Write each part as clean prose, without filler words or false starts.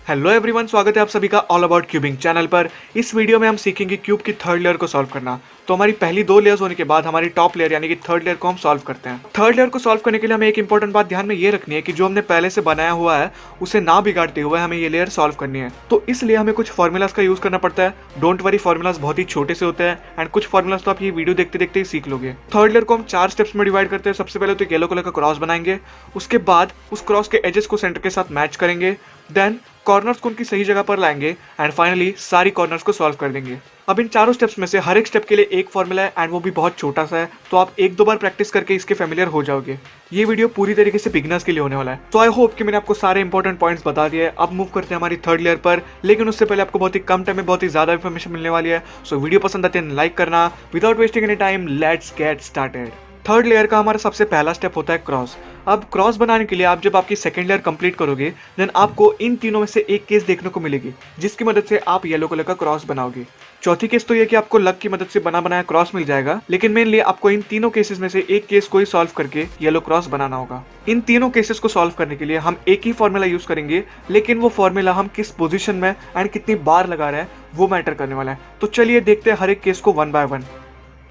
Hello everyone, स्वागत है आप सभी का ऑल अबाउट क्यूबिंग चैनल पर। इस वीडियो में हम सीखेंगे क्यूब की थर्ड लेयर को सॉल्व करना। तो हमारी पहली दो लेयर्स होने के बाद हमारी टॉप लेयर यानी कि थर्ड लेयर को हम सॉल्व करते हैं। थर्ड लेयर को सॉल्व करने के लिए हमें एक इंपॉर्टेंट बात ध्यान में ये रखनी है कि जो हमने पहले से बनाया हुआ है उसे ना बिगाड़ते हुए हमें ये लेयर सॉल्व करनी है। तो इसलिए हमें कुछ फॉर्मुलाज का यूज करना पड़ता है। डोंट वरी, फॉर्मुलाज बहुत ही छोटे से होते हैं एंड कुछ फॉर्मुलाज तो आप ये वीडियो देखते देखते ही सीख लोगे। थर्ड लेयर को हम 4 स्टेप्स में डिवाइड करते हैं। सबसे पहले तो येलो कलर का क्रॉस बनाएंगे, उसके बाद उस क्रॉस के एजेस को सेंटर के साथ मैच करेंगे, देन कॉर्नर्स को उनकी सही जगह पर लाएंगे एंड फाइनली सारी कॉर्नर्स को सॉल्व कर देंगे। अब इन चारों स्टेप्स में से हर एक स्टेप के लिए एक फॉर्मूला है एंड वो भी बहुत छोटा सा है, तो आप एक दो बार प्रैक्टिस करके इसके फेमिलियर हो जाओगे। ये वीडियो पूरी तरीके से बिगिनर्स के लिए होने वाला है। तो आई होप कि मैंने आपको सारे इंपॉर्टेंट पॉइंट्स बता दिए। अब मूव करते हैं हमारी थर्ड लेयर पर, लेकिन उससे पहले आपको बहुत ही कम टाइम में बहुत ही ज्यादा इन्फॉर्मेशन मिलने वाली है। सो वीडियो पसंद आते हैं लाइक करना। Without wasting any time, let's get started. Third layer का हमारा सबसे पहला स्टेप होता है क्रॉस। अब क्रॉस बनाने के लिए आप जब आपकी सेकंड लेयर कंप्लीट करोगे देन आपको इन तीनों में से एक केस देखने को मिलेगी जिसकी मदद से आप येलो कलर का क्रॉस बनाओगे। चौथी केस तो ये कि आपको लक की मदद से बना बनाया क्रॉस मिल जाएगा, लेकिन मेनली आपको इन तीनों केसेस में से एक केस को ही सॉल्व करके येलो क्रॉस बनाना होगा। इन तीनों केसेस को सॉल्व करने के लिए हम एक ही फॉर्मूला यूज करेंगे, लेकिन वो फॉर्मूला हम किस पोजीशन में एंड कितनी बार लगा रहे हैं वो मैटर करने वाला है। तो चलिए देखते हैं हर एक केस को वन बाय वन।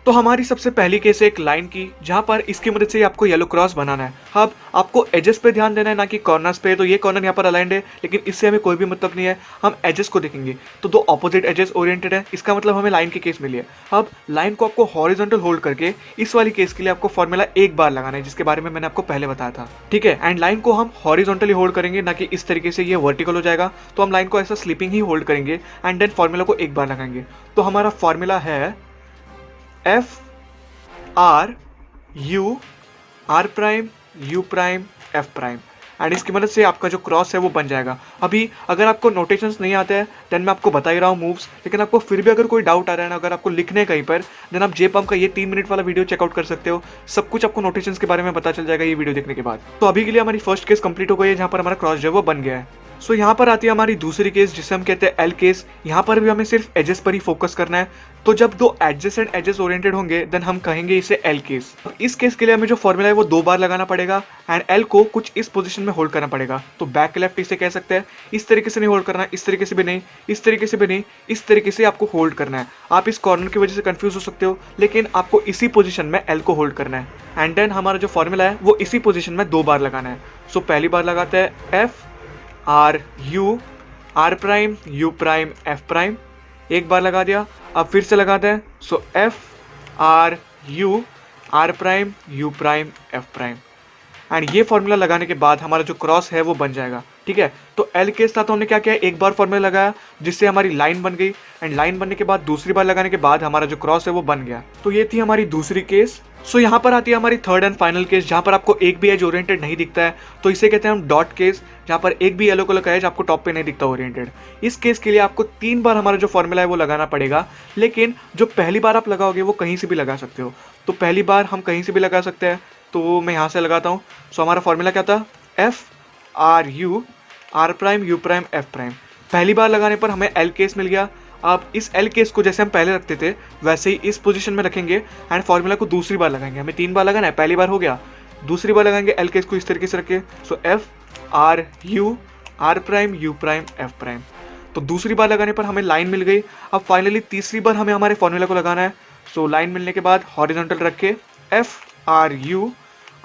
तो हमारी सबसे पहली केस है एक लाइन की, जहां पर इसकी मदद से आपको येलो क्रॉस बनाना है। अब आपको एजेस पे ध्यान देना है, ना कि कॉर्नर्स पे। तो ये कॉर्नर यहाँ पर अलाइंड है, लेकिन इससे हमें कोई भी मतलब नहीं है। हम एजेस को देखेंगे तो दो ऑपोजिट एजेस ओरिएंटेड है, इसका मतलब हमें लाइन की केस मिली है। अब लाइन को आपको हॉरिजॉन्टल होल्ड करके इस वाली केस के लिए आपको फॉर्मूला एक बार लगाना है, जिसके बारे में मैंने आपको पहले बताया था, ठीक है। एंड लाइन को हम हॉरिजॉन्टली होल्ड करेंगे, ना कि इस तरीके से ये वर्टिकल हो जाएगा। तो हम लाइन को ऐसा स्लीपिंग ही होल्ड करेंगे एंड देन फॉर्मूला को एक बार लगाएंगे। तो हमारा फॉर्मूला है F R U R prime U prime F prime, and इसकी मदद से आपका जो क्रॉस है वो बन जाएगा। अभी अगर आपको नोटेशंस नहीं आते हैं देन मैं आपको बता ही रहा हूँ मूव्स, लेकिन आपको फिर भी अगर कोई डाउट आ रहा है ना, अगर आपको लिखने है कहीं पर, देन आप जेपम्प का ये 3 मिनट वाला वीडियो चेकआउट कर सकते हो। सब कुछ आपको नोटेशंस के बारे में पता चल जाएगा ये वीडियो देखने के बाद। तो अभी के लिए हमारी फर्स्ट केस कंप्लीट हो गई है, जहाँ पर हमारा क्रॉस जो है वो बन गया है। सो यहाँ पर आती है हमारी दूसरी केस, जिसे हम कहते हैं एल केस। यहाँ पर भी हमें सिर्फ एजेस पर ही फोकस करना है। तो जब दो एडजेसेंट एजेस ओरिएंटेड होंगे देन हम कहेंगे इसे एल केस। इस केस के लिए हमें जो फॉर्मूला है वो 2 बार लगाना पड़ेगा एंड एल को कुछ इस पोजीशन में होल्ड करना पड़ेगा। तो बैक लेफ्ट इसे कह सकते हैं। इस तरीके से नहीं होल्ड करना, इस तरीके से भी नहीं, इस तरीके से भी नहीं, इस तरीके से आपको होल्ड करना है। आप इस कॉर्नर की वजह से कंफ्यूज हो सकते हो, लेकिन आपको इसी पोजीशन में एल को होल्ड करना है एंड देन हमारा जो फॉर्मूला है वो इसी पोजीशन में 2 बार लगाना है। सो पहली बार लगाते हैं F R U R prime U prime F prime, एक बार लगा दिया। अब फिर से लगाते हैं। So F R U R prime U prime F prime, and ये फॉर्मूला लगाने के बाद हमारा जो क्रॉस है वो बन जाएगा, ठीक है। तो एल के साथ हमने क्या किया, एक बार फॉर्मूला लगाया जिससे हमारी लाइन बन गई एंड लाइन बनने के बाद दूसरी बार लगाने के बाद हमारा जो क्रॉस है वो बन गया। तो ये थी हमारी दूसरी केस। सो यहाँ पर आती है हमारी थर्ड एंड फाइनल केस, जहाँ पर आपको एक भी एज ओरिएंटेड नहीं दिखता है। तो इसे कहते हैं हम डॉट केस, जहाँ पर एक भी येलो कलर का एज आपको टॉप पे नहीं दिखता ओरिएंटेड। इस केस के लिए आपको 3 बार हमारा जो फॉर्मूला है वो लगाना पड़ेगा, लेकिन जो पहली बार आप लगाओगे वो कहीं से भी लगा सकते हो। तो पहली बार हम कहीं से भी लगा सकते हैं, तो मैं यहाँ से लगाता हूँ। सो हमारा फॉर्मूला क्या था, F R U R prime U prime F prime. पहली बार लगाने पर हमें एल केस मिल गया। अब इस एल केस को जैसे हम पहले रखते थे वैसे ही इस पोजीशन में रखेंगे एंड फॉर्मूला को दूसरी बार लगाएंगे। हमें 3 बार लगाना है, पहली बार हो गया, दूसरी बार लगाएंगे एल केस को इस तरीके से रखे। So F R U R prime U prime F prime. तो दूसरी बार लगाने पर हमें लाइन मिल गई। अब फाइनली तीसरी बार हमें हमारे फॉर्मूला को लगाना है। सो लाइन मिलने के बाद हॉरिजॉन्टल रख के F R U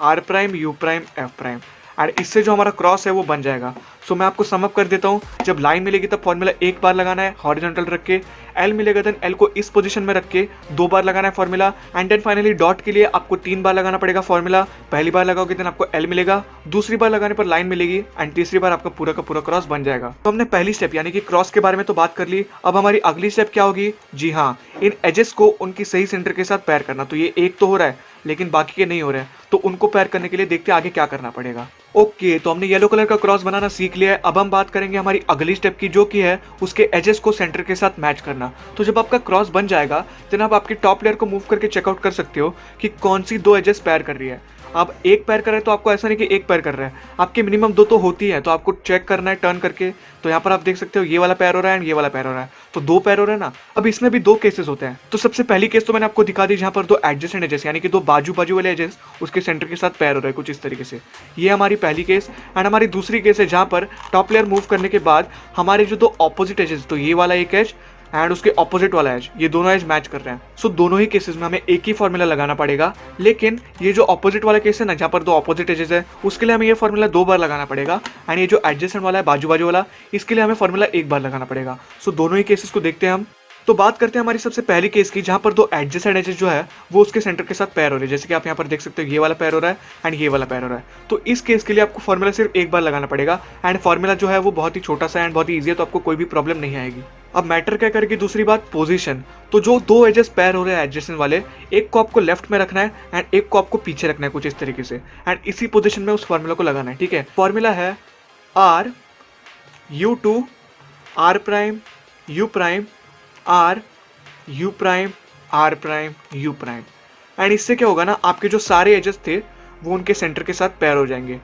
R prime U prime F prime, and इससे जो हमारा क्रॉस है वो बन जाएगा। सो मैं आपको समअप कर देता हूँ। जब लाइन मिलेगी तब फॉर्मूला एक बार लगाना है हॉरिजॉन्टल रख के, एल मिलेगा देन एल को इस पोजीशन में रख के 2 बार लगाना है formula, and then finally dot के लिए आपको 3 बार लगाना पड़ेगा फॉर्मूला। पहली बार लगाओगे देन आपको एल मिलेगा, दूसरी बार लगाने पर लाइन मिलेगी एंड तीसरी बार आपका पूरा का पूरा क्रॉस बन जाएगा। तो हमने पहली स्टेप यानी कि क्रॉस के बारे में तो बात कर ली। अब हमारी अगली स्टेप क्या होगी, जी हाँ, इन एजेस को उनकी सही सेंटर के साथ पैर करना। तो ये एक तो हो रहा है लेकिन बाकी के नहीं हो रहे हैं, तो उनको पैर करने के लिए देखते आगे क्या करना पड़ेगा। ओके, तो हमने येलो कलर का क्रॉस बनाना सीख लिया है। अब हम बात करेंगे हमारी अगली स्टेप की, जो कि है उसके एजेस को सेंटर के साथ मैच करना। तो जब आपका क्रॉस बन जाएगा देन आप आपकी टॉप लेयर को मूव करके चेकआउट कर सकते हो कि कौन सी 2 एजेस पैर कर रही है। अब एक पैर कर रहा है तो आपको ऐसा नहीं कि एक पैर कर रहा है, आपके मिनिमम 2 तो होती है, तो आपको चेक करना है टर्न करके। तो यहाँ पर आप देख सकते हो ये वाला पैर हो रहा है एंड ये वाला पैर हो रहा है, तो 2 पैर हो रहा है ना। अब इसमें भी 2 केसेस होते हैं। तो सबसे पहली केस तो मैंने आपको दिखा दी जहाँ पर 2 एडजेसेंट एजेस यानी कि 2 बाजू वाले एजेस उसके सेंटर के साथ पैर हो रहा है कुछ इस तरीके से। ये हमारी पहली केस। एंड हमारी दूसरी केस है जहाँ पर टॉप प्लेयर मूव करने के बाद हमारे जो 2 ऑपोजिट एजेस, तो ये वाला एक एज एंड उसके ऑपोजिट वाला एज, ये दोनों एज मैच कर रहे हैं। सो दोनों ही केसेस में हमें एक ही फॉर्मूला लगाना पड़ेगा। लेकिन ये जो ऑपोजिट वाला केस है ना, जहाँ पर 2 ऑपोजिट एजेस है, उसके लिए हमें ये फॉर्मूला 2 बार लगाना पड़ेगा। एंड ये जो एडजेसेंट वाला है बाजू वाला, इसके लिए हमें फॉर्मूला 1 बार लगाना पड़ेगा। सो दोनों ही केसेस को देखते हैं हम। तो बात करते हैं हमारी सबसे पहली केस की, जहाँ पर 2 एडजेसेंट एजेस जो है वो उसके सेंटर के साथ पैर हो रहे हैं। जैसे कि आप यहाँ पर देख सकते हो ये वाला पैर हो रहा है एंड ये वाला पैर हो रहा है। तो इस केस के लिए आपको फॉर्मूला सिर्फ 1 बार लगाना पड़ेगा। एंड फॉर्मूला जो है वो बहुत ही छोटा सा एंड बहुत ही ईजी है, तो आपको कोई भी प्रॉब्लम नहीं आएगी। अब मैटर क्या करेगी दूसरी बात, पोजीशन। तो जो 2 एजेस पैर हो रहे हैं एडजेसेंट वाले, एक को आपको लेफ्ट में रखना है एंड एक को आपको पीछे रखना है कुछ इस तरीके से। एंड इसी पोजीशन में उस फॉर्मूला को लगाना है, ठीक है। फॉर्मूला है R U two R prime U prime R U prime R prime U prime. And इससे क्या होगा ना, आपके जो सारे एजेस थे वो उनके सेंटर के साथ पैर हो जाएंगे,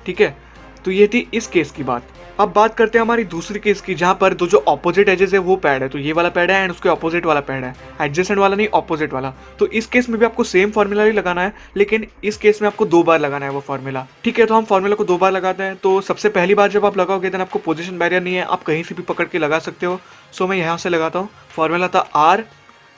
ठीक है। तो ये थी इस केस की बात। अब बात करते हैं हमारी दूसरी केस की, जहाँ पर 2 जो ऑपोजिट एजेस है वो पैड है। तो ये वाला पैड है एंड उसके ऑपोजिट वाला पैड है, एडजेसेंट वाला नहीं, ऑपोजिट वाला। तो इस केस में भी आपको सेम फॉर्मूला ही लगाना है, लेकिन इस केस में आपको 2 बार लगाना है वो फॉर्मूला, ठीक है। तो हम फॉर्मूला को 2 बार लगाते हैं। तो सबसे पहली बार जब आप लगाओगे देन आपको पोजिशन बैरियर नहीं है, आप कहीं से भी पकड़ के लगा सकते हो। सो मैं यहाँ से लगाता हूँ। फॉर्मूला था R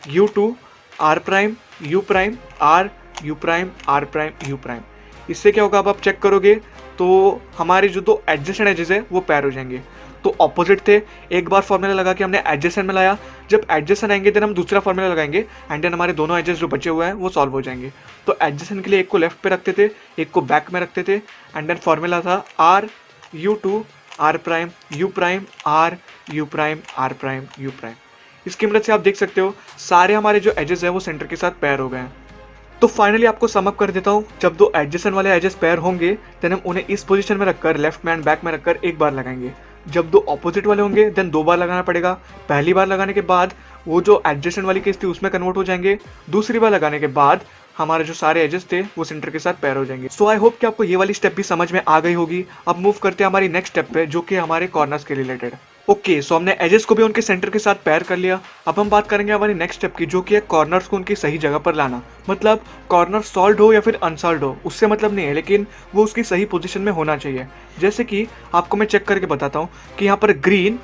U two R prime U prime R U prime R prime U prime. इससे क्या होगा, अब आप चेक करोगे तो हमारे जो 2 एडजेसेंट एजेस है वो पैर हो जाएंगे। तो ऑपोजिट थे, एक बार फॉर्मूला लगा के हमने एडजेसेंट में लाया, जब एडजेसेंट आएंगे देन हम दूसरा फॉर्मूला लगाएंगे एंड देन हमारे दोनों एजेस जो बचे हुए हैं वो सॉल्व हो जाएंगे। तो एडजेसेंट के लिए एक को लेफ्ट पे रखते थे, एक को बैक में रखते थे एंड देन फॉर्मूला था R U two R prime U prime R U prime R prime U prime. इसकी मदद से आप देख सकते हो सारे हमारे जो एजेस है वो सेंटर के साथ पैर हो गए हैं। तो फाइनली आपको समअप कर देता हूँ, जब 2 एडजेसेंट वाले एजेस पैर होंगे देन हम उन्हें इस पोजीशन में रखकर लेफ्ट में एंड बैक में रखकर 1 बार लगाएंगे। जब 2 ऑपोजिट वाले होंगे देन 2 बार लगाना पड़ेगा। पहली बार लगाने के बाद वो जो एडजेसेंट वाली केस थी उसमें कन्वर्ट हो जाएंगे, दूसरी बार लगाने के बाद हमारे जो सारे एजेस थे वो सेंटर के साथ पैर हो जाएंगे। सो आई होप कि आपको ये वाली स्टेप भी समझ में आ गई होगी। अब मूव करते हैं हमारी नेक्स्ट स्टेप पे, जो कि हमारे कॉर्नर्स के रिलेटेड। ओके, सो हमने एजेस को भी उनके सेंटर के साथ पैर कर लिया। अब हम बात करेंगे हमारी नेक्स्ट स्टेप की, जो कि है कॉर्नर्स को उनकी सही जगह पर लाना। मतलब कॉर्नर सॉल्व हो या फिर अनसॉल्व हो उससे मतलब नहीं है, लेकिन वो उसकी सही पोजीशन में होना चाहिए। जैसे कि आपको मैं चेक करके बताता हूँ कि यहाँ पर ग्रीन,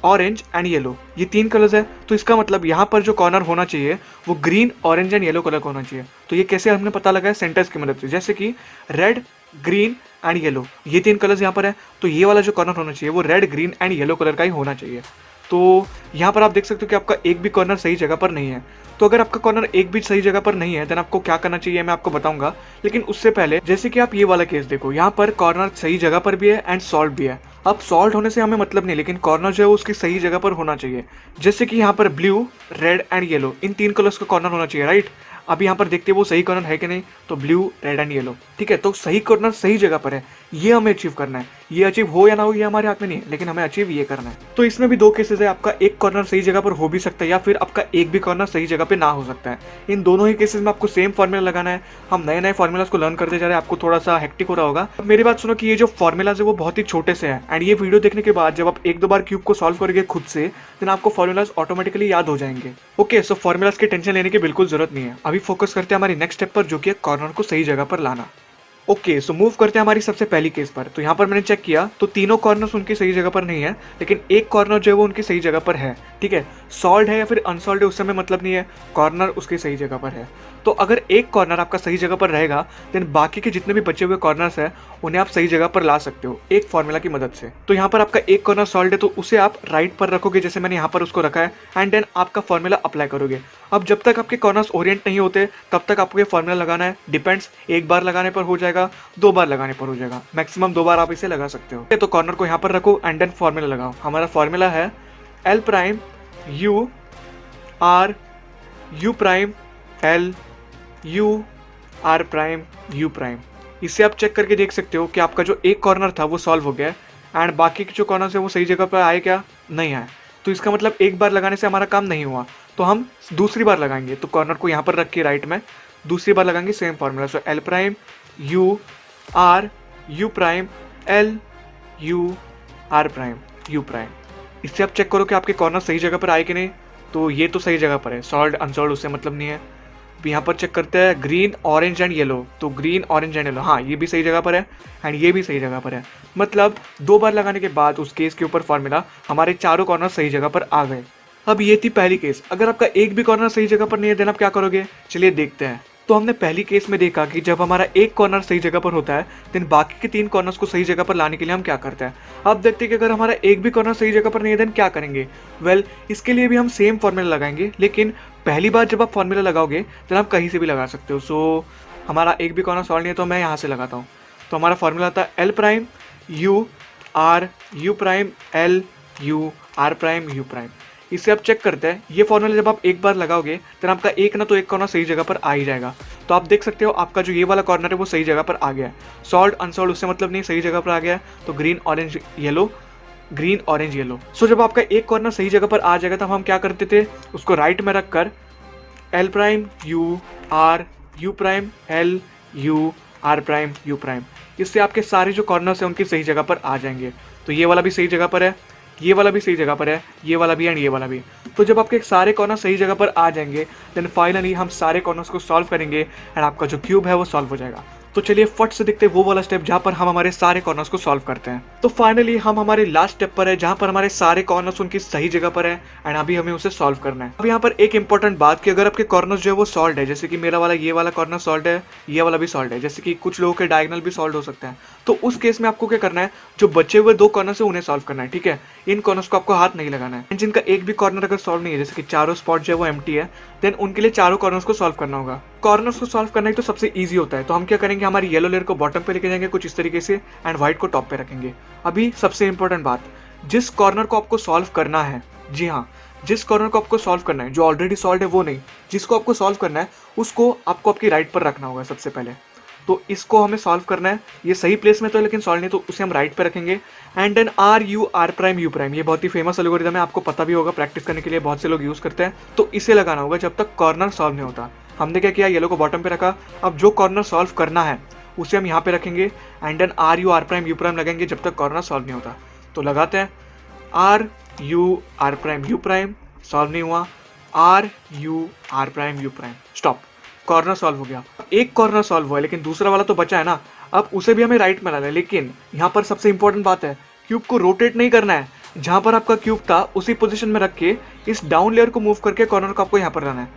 ऑरेंज एंड येलो, ये 3 कलर्स है। तो इसका मतलब यहाँ पर जो कॉर्नर होना चाहिए वो green, orange and yellow colour का होना चाहिए। तो ये कैसे हमने पता लगाया, सेंटर्स की मदद से। जैसे कि रेड, ग्रीन एंड येलो, ये 3 कलर्स यहाँ पर है, तो ये वाला जो कॉर्नर होना चाहिए वो red, green and yellow colour का ही होना चाहिए। तो यहाँ पर आप देख सकते हो कि आपका एक भी कॉर्नर सही जगह पर नहीं है। तो अगर आपका कॉर्नर एक भी सही जगह पर नहीं है देन आपको क्या करना चाहिए मैं आपको बताऊंगा। लेकिन उससे पहले जैसे कि आप ये वाला केस देखो, यहाँ पर कॉर्नर सही जगह पर भी है एंड सॉल्व भी है। अब सॉल्व होने से हमें मतलब नहीं, लेकिन कॉर्नर जो है उसकी सही जगह पर होना चाहिए। जैसे कि यहाँ पर blue, red and yellow, in 3 colours का कॉर्नर होना चाहिए, राइट। अब यहाँ पर देखते हैं वो सही कॉर्नर है कि नहीं, तो ब्लू, रेड एंड येलो, ठीक है। तो सही कॉर्नर सही जगह पर है, ये हमें अचीव करना है। ये अचीव हो या ना हो ये हमारे हाथ में नहीं है, लेकिन हमें अचीव ये करना है। तो इसमें भी 2 केसेस है, आपका एक कॉर्नर सही जगह पर हो भी सकता है या फिर आपका एक भी कॉर्नर सही जगह पे ना हो सकता है। इन दोनों ही केसेस में आपको सेम फॉर्मूला लगाना है। हम नए नए फॉर्मूलाज को लर्न करते जा रहे हैं, आपको थोड़ा सा हेक्टिक हो रहा होगा। अब मेरी बात सुनो कि ये जो फॉर्मूलाज है वो बहुत ही छोटे से हैं एंड ये वीडियो देखने के बाद जब आप 1-2 बार क्यूब को सॉल्व करोगे खुद से देन आपको फॉर्मूलाज ऑटोमेटिकली याद हो जाएंगे। ओके, सो फॉर्मूलाज की टेंशन लेने की बिल्कुल जरूरत नहीं है। अभी फोकस करते हैं हमारी नेक्स्ट स्टेप पर, जो कि कॉर्नर को सही जगह पर लाना। ओके, सो मूव करते हैं हमारी सबसे पहली केस पर। तो यहाँ पर मैंने चेक किया तो तीनों कॉर्नर्स उनकी सही जगह पर नहीं है, लेकिन एक कॉर्नर जो है वो उनकी सही जगह पर है, ठीक है। सॉल्व है या फिर अनसॉल्व है उससे हमें मतलब नहीं है, कॉर्नर उसकी सही जगह पर है। तो अगर एक कॉर्नर आपका सही जगह पर रहेगा देन बाकी के जितने भी बचे हुए कॉर्नर्स हैं उन्हें आप सही जगह पर ला सकते हो एक फॉर्मूला की मदद से। तो यहाँ पर आपका एक कॉर्नर सॉल्व है तो उसे आप राइट पर रखोगे, जैसे मैंने यहाँ पर उसको रखा है, एंड देन आपका फॉर्मूला अप्लाई करोगे। अब जब तक आपके कॉर्नर्स ओरिएंट नहीं होते तब तक आपको ये फॉर्मूला लगाना है। डिपेंड्स, एक बार लगाने पर हो जाएगा, 2 बार लगाने पर हो जाएगा, मैक्सिमम 2 बार आप इसे लगा सकते हो। तो कॉर्नर को यहाँ पर रखो एंड देन फॉर्मूला लगाओ। हमारा फॉर्मूला है L prime U R U prime L U R prime U prime. इससे आप चेक करके देख सकते हो कि आपका जो एक कॉर्नर था वो सॉल्व हो गया एंड बाकी के जो कॉर्नर्स है वो सही जगह पर आए क्या, नहीं आए। तो इसका मतलब एक बार लगाने से हमारा काम नहीं हुआ, तो हम दूसरी बार लगाएंगे। तो कॉर्नर को यहाँ पर रख के राइट में दूसरी बार लगाएंगे same formula. So L prime U R U prime L U R prime U prime. इससे आप चेक करो कि आपके कॉर्नर सही जगह पर आए कि नहीं। तो ये तो सही जगह पर है, सॉल्ड अनसॉल्ड उससे मतलब नहीं है। अब यहाँ पर चेक करते हैं ग्रीन ऑरेंज एंड येलो, तो ग्रीन ऑरेंज एंड येलो, हाँ ये भी सही जगह पर है एंड ये भी सही जगह पर है। मतलब 2 बार लगाने के बाद उस केस के ऊपर फॉर्मूला हमारे चारों कॉर्नर सही जगह पर आ गए। अब ये थी पहली केस। अगर आपका एक भी कॉर्नर सही जगह पर नहीं है देन आप क्या करोगे, चलिए देखते हैं। तो हमने पहली केस में देखा कि जब हमारा एक कॉर्नर सही जगह पर होता है देन बाकी के 3 कॉर्नर्स को सही जगह पर लाने के लिए हम क्या करते हैं। अब देखते हैं कि अगर हमारा एक भी कॉर्नर सही जगह पर नहीं है देन क्या करेंगे। वेल, इसके लिए भी हम सेम फॉर्मूला लगाएंगे, लेकिन पहली बार जब आप फॉर्मूला लगाओगे देन आप कहीं से भी लगा सकते हो। सो हमारा एक भी कॉर्नर सॉल्व नहीं है तो मैं यहाँ से लगाता हूँ। तो हमारा फॉर्मूला आता है L prime U R U prime L U R prime U prime. इससे आप चेक करते हैं ये फॉर्मूला जब आप एक बार लगाओगे तो आपका एक ना तो एक कॉर्नर सही जगह पर आ ही जाएगा। तो आप देख सकते हो आपका जो ये वाला कॉर्नर है वो सही जगह पर आ गया है। सॉल्ड अनसॉल्ड उससे मतलब नहीं, सही जगह पर आ गया है। तो green orange yellow, green orange yellow. So जब आपका एक कॉर्नर सही जगह पर आ जाएगा तब हम क्या करते थे, उसको राइट में रखकर L prime U R U prime L U R prime U prime. इससे आपके सारे जो कॉर्नर्स हैं उनकी सही जगह पर आ जाएंगे। तो ये वाला भी सही जगह पर है, ये वाला भी सही जगह पर है, ये वाला भी एंड ये वाला भी। तो जब आपके सारे कॉर्नर सही जगह पर आ जाएंगे देन फाइनली हम सारे कॉर्नर्स को सॉल्व करेंगे एंड आपका जो क्यूब है वो सॉल्व हो जाएगा। तो चलिए फट से देखते हैं वो वाला स्टेप जहां पर हम हमारे सारे कॉर्नर्स को सॉल्व करते हैं। तो फाइनली हम हमारे लास्ट स्टेप पर है जहां पर हमारे सारे कॉर्नर्स उनकी सही जगह पर है एंड अभी हमें उसे सॉल्व करना है। अब यहाँ पर एक इंपॉर्टेंट बात कि अगर आपके कॉर्नर्स जो है वो सॉल्व है, जैसे कि मेरा वाला ये वाला कॉर्नर सॉल्व है, ये वाला भी सॉल्व है, जैसे कि कुछ लोगों के डायगोनल भी सॉल्व हो सकते हैं, तो उस केस में आपको क्या करना है, जो बचे हुए 2 कॉर्नर्स है उन्हें सॉल्व करना है। ठीक है, इन कॉर्नर्स को आपको हाथ नहीं लगाना है। जिनका एक भी कॉर्नर अगर सॉल्व नहीं है, जैसे कि चारों स्पॉट जो है वो एम्प्टी है, देन उनके लिए चारों कॉर्नर्स को सॉल्व करना होगा। कॉर्नर्स को सॉल्व करना ही तो सबसे इजी होता है। तो हम क्या करेंगे, हमारी येलो लेयर को बॉटम पे लेके जाएंगे कुछ इस तरीके से एंड व्हाइट को टॉप पे रखेंगे। अभी सबसे इंपॉर्टेंट बात, जिस कॉर्नर को आपको सॉल्व करना है, जी हाँ, जिस कॉर्नर को आपको सॉल्व करना है, जो ऑलरेडी सॉल्व है वो नहीं, जिसको आपको सॉल्व करना है उसको आपको आपकी राइट पर रखना होगा सबसे पहले। तो इसको हमें सॉल्व करना है, ये सही प्लेस में तो है लेकिन सॉल्व नहीं, तो उसे हम राइट पे रखेंगे and then R U R prime U prime. ये बहुत ही फेमस एल्गोरिथम है, आपको पता भी होगा, प्रैक्टिस करने के लिए बहुत से लोग यूज करते हैं। तो इसे लगाना होगा जब तक कॉर्नर सॉल्व नहीं होता। हमने क्या किया, येलो को बॉटम पे रखा। अब जो कॉर्नर सॉल्व करना है उसे हम यहाँ पे रखेंगे and then R U R prime U prime लगाएंगे जब तक कॉर्नर सॉल्व नहीं होता। तो लगाते हैं R U R prime U prime, solve नहीं हुआ, R U R prime U prime, stop, corner solve हो गया। एक कॉर्नर सॉल्व हुआ है लेकिन दूसरा वाला तो बचा है ना, अब उसे भी हमें राइट में लाना है। लेकिन यहाँ पर सबसे इंपॉर्टेंट बात है, क्यूब को रोटेट नहीं करना है। जहाँ पर आपका क्यूब था उसी पोजीशन में रख के इस डाउन लेयर को मूव करके कॉर्नर को आपको यहाँ पर लाना है।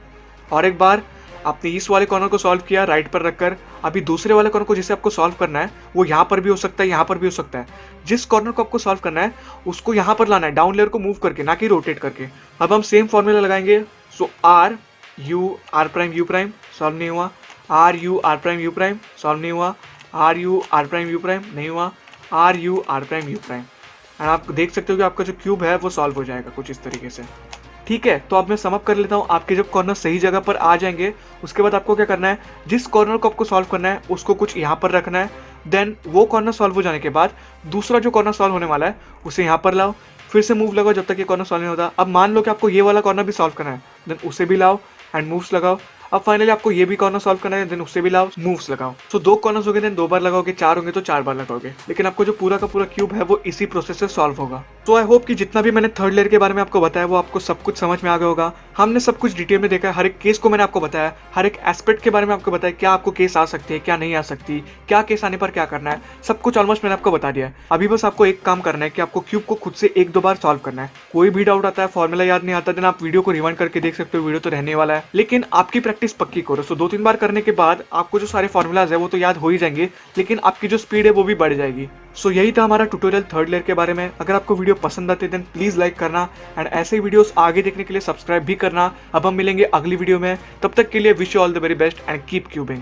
और एक बार आपने इस वाले कॉर्नर को सॉल्व किया राइट पर रखकर, अभी दूसरे वाले कॉर्नर को जिसे आपको सॉल्व करना है वो यहाँ पर भी हो सकता है, यहाँ पर भी हो सकता है। जिस कॉर्नर को आपको सॉल्व करना है उसको यहाँ पर लाना है डाउन लेयर को मूव करके, ना कि रोटेट करके। अब हम सेम फॉर्मूला लगाएंगे। So R U R prime U prime, solve नहीं हुआ, R U R prime U prime, solve नहीं हुआ, R U R prime U prime, नहीं हुआ, R U R prime U prime. And आप देख सकते हो कि आपका जो क्यूब है वो सॉल्व हो जाएगा कुछ इस तरीके से। ठीक है, तो अब मैं समअप कर लेता हूँ। आपके जब कॉर्नर सही जगह पर आ जाएंगे उसके बाद आपको क्या करना है, जिस कॉर्नर को आपको सॉल्व करना है उसको कुछ यहाँ पर रखना है। देन वो कॉर्नर सॉल्व हो जाने के बाद दूसरा जो कॉर्नर सॉल्व होने वाला है उसे यहाँ पर लाओ, फिर से मूव लगाओ जब तक ये कॉर्नर सॉल्व नहीं होता। अब मान लो कि आपको ये वाला कॉर्नर भी सॉल्व करना है, देन उसे भी लाओ एंड मूव्स लगाओ। अब फाइनली आपको ये भी कॉर्नर सॉल्व करना है, देन उससे भी लाओ, मूव्स लगाओ। सो 2 कॉर्नर्स हो गए, देन 2 बार लगाओगे, 4 होंगे तो 4 बार लगाओगे। लेकिन आपको जो पूरा का पूरा क्यूब है वो इसी प्रोसेस से सॉल्व होगा। तो आई होप कि जितना भी मैंने थर्ड लेयर के बारे में आपको बताया वो आपको सब कुछ समझ में आ गया होगा। हमने सब कुछ डिटेल में देखा है, हर एक केस को मैंने आपको बताया, हर एक एस्पेक्ट के बारे में आपको बताया, क्या आपको केस आ सकती है, क्या नहीं आ सकती, क्या केस आने पर क्या करना है, सब कुछ ऑलमोस्ट मैंने आपको बता दिया है। अभी बस आपको एक काम करना है कि आपको क्यूब को खुद से 1-2 बार सॉल्व करना है। कोई भी डाउट आता है, फॉर्मूला याद नहीं आता, देन आप वीडियो को रिवाइंड करके देख सकते हो, वीडियो तो रहने वाला है। लेकिन आपकी प्रैक्टिस पक्की करो। सो 2-3 बार करने के बाद आपको जो सारे फॉर्मूलाज है वो तो याद हो ही जाएंगे, लेकिन आपकी जो स्पीड है वो भी बढ़ जाएगी। सो यही था हमारा ट्यूटोरियल थर्ड लेयर के बारे में। अगर आपको वीडियो पसंद आते देन प्लीज लाइक करना एंड ऐसे वीडियोस आगे देखने के लिए सब्सक्राइब भी करना। अब हम मिलेंगे अगली वीडियो में, तब तक के लिए wish you all the very best and keep cubing.